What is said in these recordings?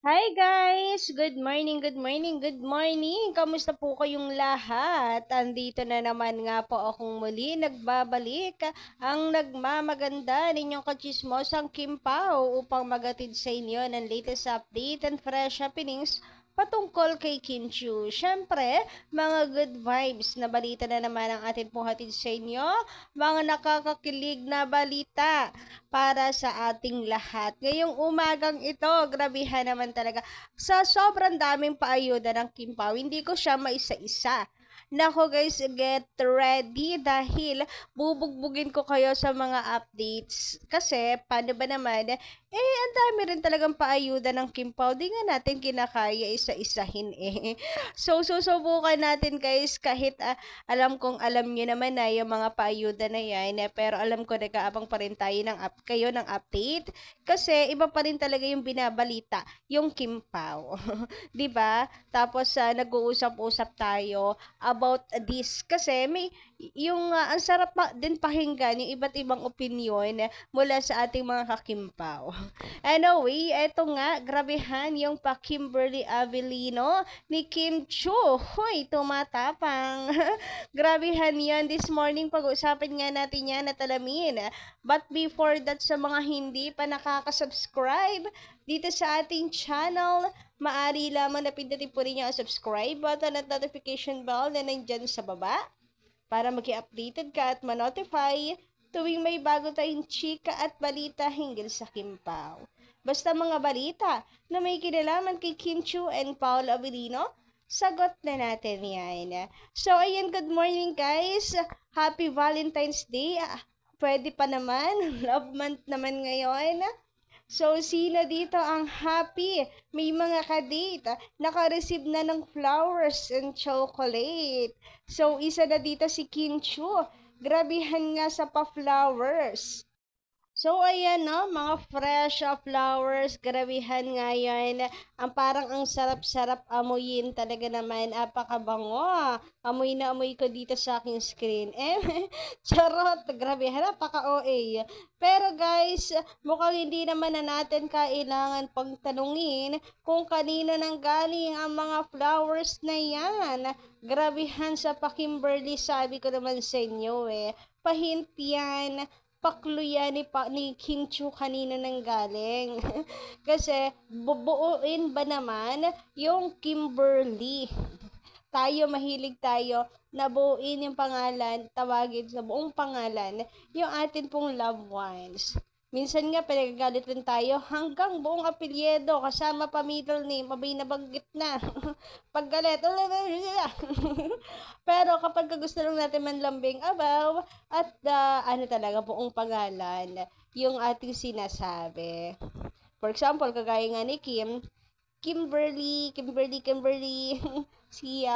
Hi guys! Good morning, good morning, good morning! Kamusta po kayong lahat? Andito na naman nga po akong muli nagbabalik ang nagmamaganda ninyong kachismosang Kim Pao upang magatid sa inyo ng latest update and fresh happenings patungkol kay Kim Chiu. Siyempre, mga good vibes na balita na naman ang atin pong hatid sa inyo. Mga nakakakilig na balita para sa ating lahat. Ngayong umagang ito, grabihan naman talaga. Sa sobrang daming paayuda ng Kim Pao, hindi ko siya maisa-isa. Nako guys, get ready dahil bubugbugin ko kayo sa mga updates. Kasi, paano ba naman, ang dami rin talagang paayuda ng Kim Pao. Di nga natin kinakaya isa-isahin eh. So, susubukan natin guys kahit alam kong alam nyo naman na yung mga paayuda na yan. Pero alam ko nag-aabang pa rin tayo kayo ng update. Kasi iba pa rin talaga yung binabalita, yung Kim Pao. 'Di ba? Tapos nag-uusap-usap tayo about this kasi may yung ang sarap din pakinggan yung iba't ibang opinion mula sa ating mga kakimpaw. Anyway, eto nga, grabehan yung pa Kimberly Avellino ni Kim Chu. Hoy, tumatapang. Grabehan yan. This morning, pag-usapan nga natin yan at alamin. But before that, sa mga hindi pa nakaka-subscribe dito sa ating channel, maaari lamang na pindutin po rin yung subscribe button at notification bell na nandyan sa baba para mag-updated ka at ma-notify tuwing may bago tayong chika at balita hinggil sa Kim Pao. Basta mga balita na may kinalaman kay Kim Chiu and Paul Avellino, sagot na natin yan. So, ayan, good morning guys. Happy Valentine's Day. Pwede pa naman. Love month naman ngayon. So, sino dito ang happy? May mga kadate. Naka-receive na ng flowers and chocolate. So, isa na dito si Kim Chu. Grabihan nga sa pa-flowers. So, ayan no, mga fresh flowers, grabihan nga yan. Ang parang ang sarap-sarap amuyin talaga naman, apakabango. Amoy na amoy ko dito sa aking screen. Charot, grabihan, napaka-OA. Pero guys, mukhang hindi naman na natin kailangan pagtanungin kung kanino nang galing ang mga flowers na yan. Grabihan sa pa Kimberly, sabi ko naman sa inyo Pahint yan, paklo yan ni Kim Chu kanina nang galing. Kasi, bubuuin ba naman yung Kimberly? Tayo, mahilig tayo na buuin yung pangalan, tawagin sa buong pangalan, yung atin pong loved ones. Minsan nga, pinagagalit rin tayo hanggang buong apelyido, kasama pa middle name, abay nabanggit na. Paggalit, pero kapag gusto lang natin manlambing abaw, at ano talaga, buong pangalan, yung ating sinasabi. For example, kagaya nga ni Kim, Kimberly, si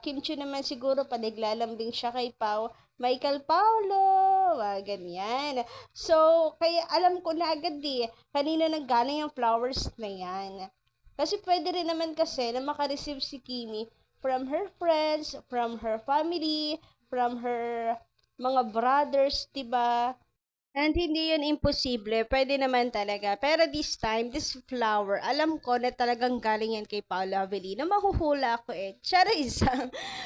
Kim Chu naman siguro pa naglalambing siya kay Pau, Michael Paulo, ganyan. So, kaya alam ko na agad kanina nanggaling yung flowers na yan. Kasi pwede rin naman kasi na makareceive si Kimi from her friends, from her family, from her mga brothers, diba? And hindi yun imposible, pwede naman talaga. Pero this time, this flower, alam ko na talagang galing yan kay Paolo Avellino. Mahuhula ako Charis!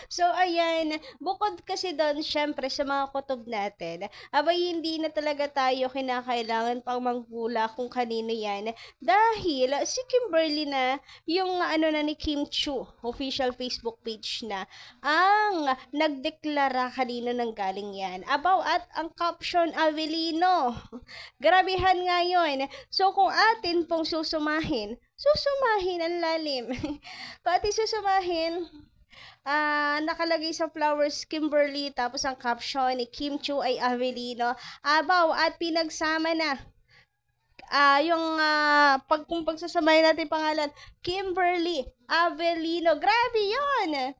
So, ayan, bukod kasi doon, syempre, sa mga kutob natin, abay hindi na talaga tayo kinakailangan pang manghula kung kanino yan. Dahil, si Kimberly na, yung ano na ni Kim Chu, official Facebook page na, ang nagdeklara kanino nang galing yan. Abaw at ang caption Avellino no. Grabihan nga yun. So, kung atin pong susumahin ang lalim. Kung atin susumahin, nakalagay sa flowers Kimberly, tapos ang caption ni Kim Chu ay Avellino. Abaw, at pinagsama na. Kung pagsasamahin natin pangalan, Kimberly Avellino. Grabe yun!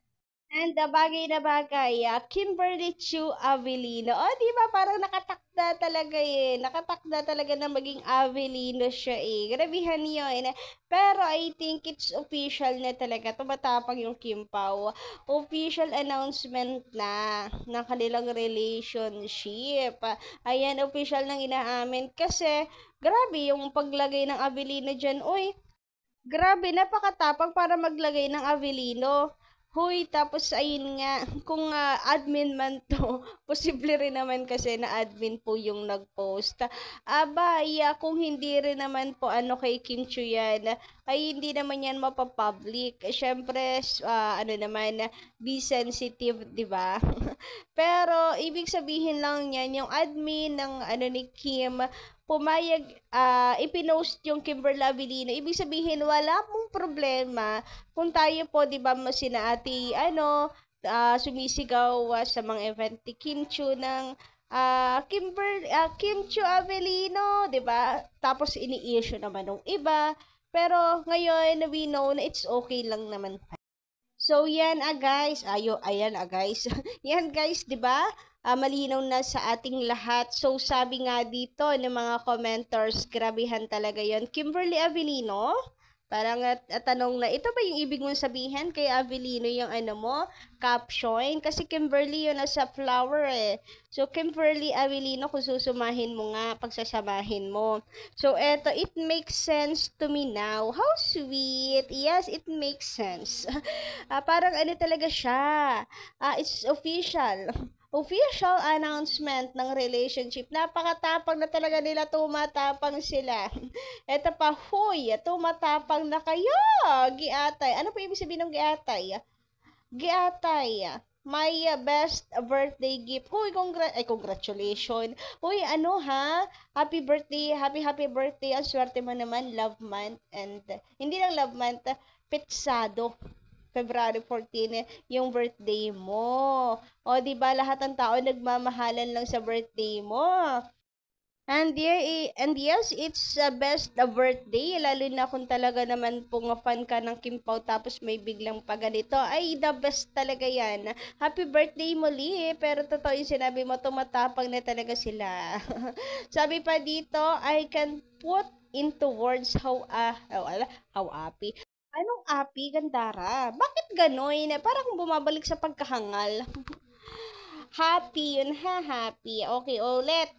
And bagay na bagay, Kimberly Chu Avellino. O, di ba? Parang nakatakda talaga Nakatakda talaga na maging Avellino siya Grabihan yun. Pero I think it's official na talaga. Tumatapang yung Kim Pao. Official announcement na ng kanilang relationship. Ayan, official nang inaamin. Kasi, grabe yung paglagay ng Avellino dyan. Uy, Grabe, napakatapang para maglagay ng Avelino. Hoy, tapos ayun nga, kung admin man to, posible rin naman kasi na admin po yung nag-post. Aba, iya, kung hindi rin naman po ano kay Kim Chu yan, ay hindi naman yan mapapublic. Siyempre, ano naman, be sensitive, di ba? Pero, ibig sabihin lang yan, yung admin ng ano ni Kim, pumayag, ipinost yung Kimberly Avelino. Ibig sabihin, wala pong problema kung tayo po, di ba, sina ate, ano, sumisigaw sa mga event ni Kim Chu ng Kim Chu Avelino, di ba? Tapos ini-issue naman ng iba. Pero ngayon, we know na it's okay lang naman. So yan guys, ayan guys. Yan guys, 'di ba? Malinaw na sa ating lahat. So sabi nga dito ng mga commenters, grabehan talaga 'yon. Kimberly Avelino, parang tanong na, ito ba yung ibig mong sabihin kay Avelino yung ano mo, caption? Kasi Kimberly yun nasa flower eh. So, Kimberly Avelino, kung susumahin mo nga, pagsasamahin mo. So, eto, it makes sense to me now. How sweet. Yes, it makes sense. Parang ano talaga siya. It's official. Official announcement ng relationship. Napakatapang na talaga nila, tumatapang sila. Eto pa, huy, tumatapang na kayo. Giatay. Ano po ibig sabihin ng giatay? Giatay. My best birthday gift. Huy, congratulations. Huy, ano ha? Happy birthday, happy birthday. Ang swerte mo naman, love month. And, hindi lang love month, petsado. February 14, yung birthday mo. O, di ba lahat ng tao nagmamahalan lang sa birthday mo. And yes, it's best birthday, lalo na kung talaga naman pong fan ka ng Kim Pao tapos may biglang pa ganito. Ay, the best talaga yan. Happy birthday muli, pero totoo yung sinabi mo, tumatapang na talaga sila. Sabi pa dito, I can put into words how happy. Anong api, Gandara? Bakit gano'n? Parang bumabalik sa pagkahangal. Happy yun ha, happy. Okay, ulit.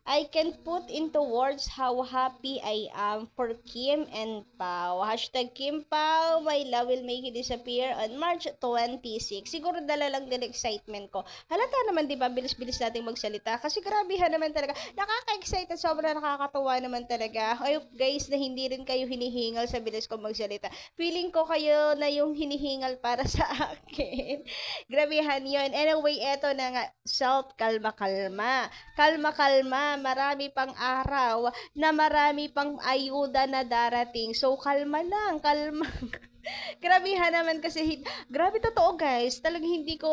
I can put into words how happy I am for Kim and Pao. Hashtag Kim Pao, my love will make you disappear on March 26. Siguro dala lang din excitement ko. Halata naman, di ba, bilis-bilis nating magsalita. Kasi grabe ha naman talaga. Nakaka-excite at sobrang nakakatuwa naman talaga. Ay, guys, na hindi rin kayo hinihingal sa bilis ko magsalita. Feeling ko kayo na yung hinihingal para sa akin. Grabehan yun. Anyway, eto na nga, kalma-kalma. Kalma-kalma, marami pang araw na marami pang ayuda na darating. So, kalma lang, kalma. Grabehan naman kasi, grabe totoo guys, talagang hindi ko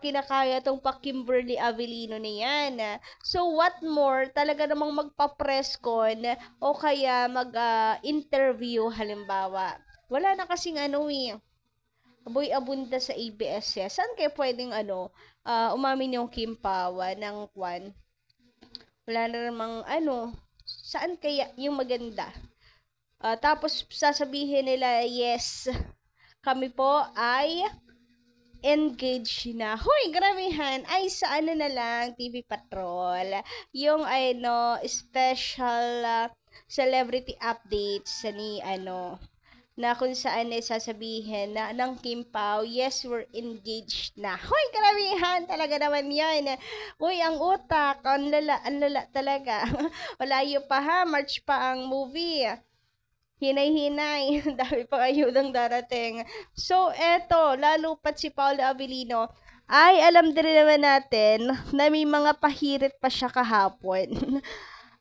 kinakaya tong pa Kimberly Avelino na yan. So, what more, talaga namang magpa-press con o kaya mag-interview halimbawa. Wala na kasing ano eh, Boy Abunda sa ABS ya. Saan kayo pwedeng umamin yung Kim Pawa ng Kwan? Wala na namang saan kaya yung maganda? Tapos sasabihin nila, yes, kami po ay engaged na. Hoy, grabehan. Ay, sa ano na lang, TV Patrol. Yung special celebrity updates ni na kung saan sasabihin na ng Kim Pao, yes, we're engaged na. Hoy, karamihan talaga naman yan. Uy, ang utak, ang lala talaga. Walayo pa ha, March pa ang movie. Hinay-hinay, dami pang ayudang darating. So, eto, lalo pat si Paolo Avelino, ay alam din naman natin na may mga pahirit pa siya kahapon.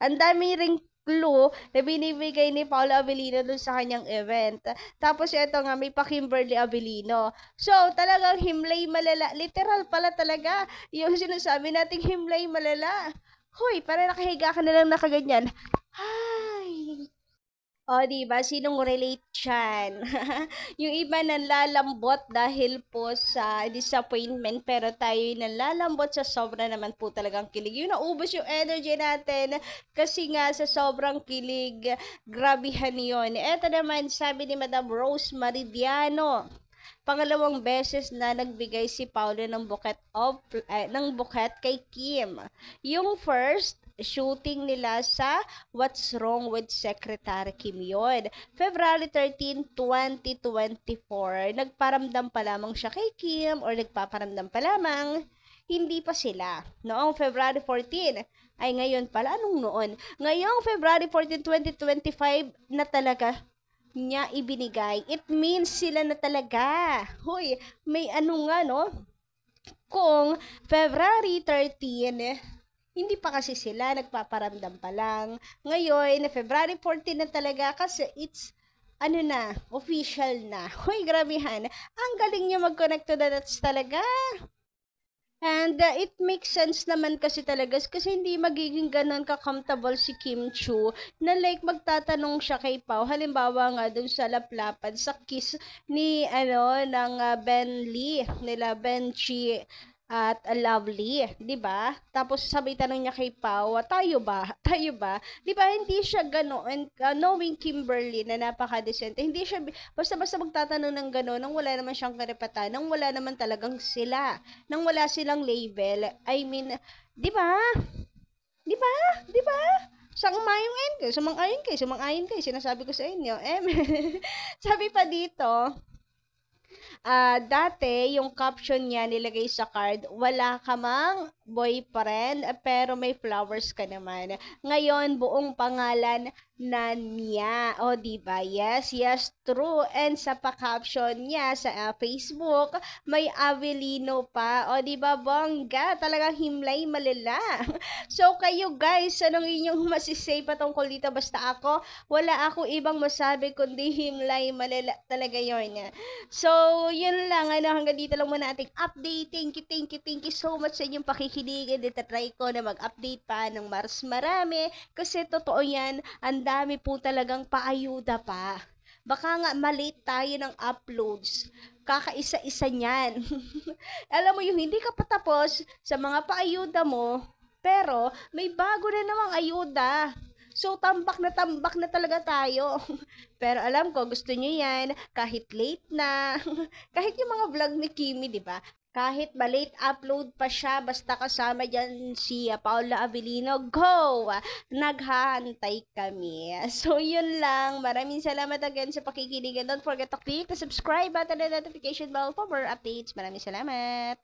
Ang dami ring clue na binibigay ni Paolo Avelino dun sa kanyang event. Tapos ito nga, may pa Kimberly Avelino. So, talagang himlay malala. Literal pala talaga. Yung sinasabi nating himlay malala. Hoy, para nakahiga ka na lang nakaganyan. Hi! O, diba? Sinong relate dyan? Yung iba nanlalambot dahil po sa disappointment, pero tayo nanlalambot sa sobra naman po talagang kilig. Yung naubos yung energy natin kasi nga sa sobrang kilig, grabihan yun. Eto naman, sabi ni Madam Rose Maridiano, pangalawang beses na nagbigay si Paolo ng buket kay Kim. Yung first, shooting nila sa What's Wrong with Secretary Kim yun. February 13, 2024, nagparamdam pa lamang siya kay Kim or nagpaparamdam pa lamang, hindi pa sila. Noong February 14, ay ngayon pala, anong noon? Ngayong February 14, 2025 na talaga niya ibinigay. It means sila na talaga. Hoy, may ano nga, no? Kung February 13, hindi pa kasi sila, nagpaparamdam pa lang. Ngayon, February 14 na talaga kasi it's ano na, official na. Hoy, grabehan. Ang galing niya mag-connect to the dots talaga. And it makes sense naman kasi talaga kasi hindi magiging ganun ka-comfortable si Kim Chu na like magtatanong siya kay Pao. Halimbawa nga dun sa laplapan, sa kiss ni ng Ben Lee, nila Ben Chi at Lovely, 'di ba? Tapos sabay tanong niya kay Pao, tayo ba? Tayo ba? 'Di ba hindi siya ganoon, knowing Kimberly na napaka-decent. Hindi siya basta-basta magtatanong ng gano'n nang wala naman siyang karapatan, nang wala naman talagang sila, nang wala silang label. I mean, 'di ba? 'Di ba? 'Di ba? Sumang-ayon kayo, sinasabi ko sa inyo. Sabi pa dito, dati, yung caption niya nilagay sa card, wala ka mang boyfriend, pero may flowers ka naman. Ngayon, buong pangalan na niya. O, diba? Yes, yes, true. And sa pa-caption niya sa Facebook, may Avelino pa. O, diba, bongga? Talagang himlay malala. So, kayo guys, anong inyong masisay patungkol dito? Basta ako, wala ako ibang masabi kundi himlay malala talaga yun. So, yun lang. Hanggang dito lang muna ating update. Thank you so much sa inyong pakikinig. And try ko na mag-update pa ng mas marami. Kasi totoo yan, ang dami po talagang paayuda pa. Baka nga malate tayo ng uploads. Kakaisa-isa niyan. Alam mo yung hindi ka patapos sa mga paayuda mo, pero may bago na namang ayuda. So, tambak na talaga tayo. Pero alam ko, gusto nyo yan, kahit late na, kahit yung mga vlog ni Kimi, di ba? Kahit ba-late upload pa siya, basta kasama dyan si Paula Avelino, go! Naghahantay kami. So, yun lang. Maraming salamat again sa pakikinig. And don't forget to click the subscribe button and notification bell for more updates. Maraming salamat!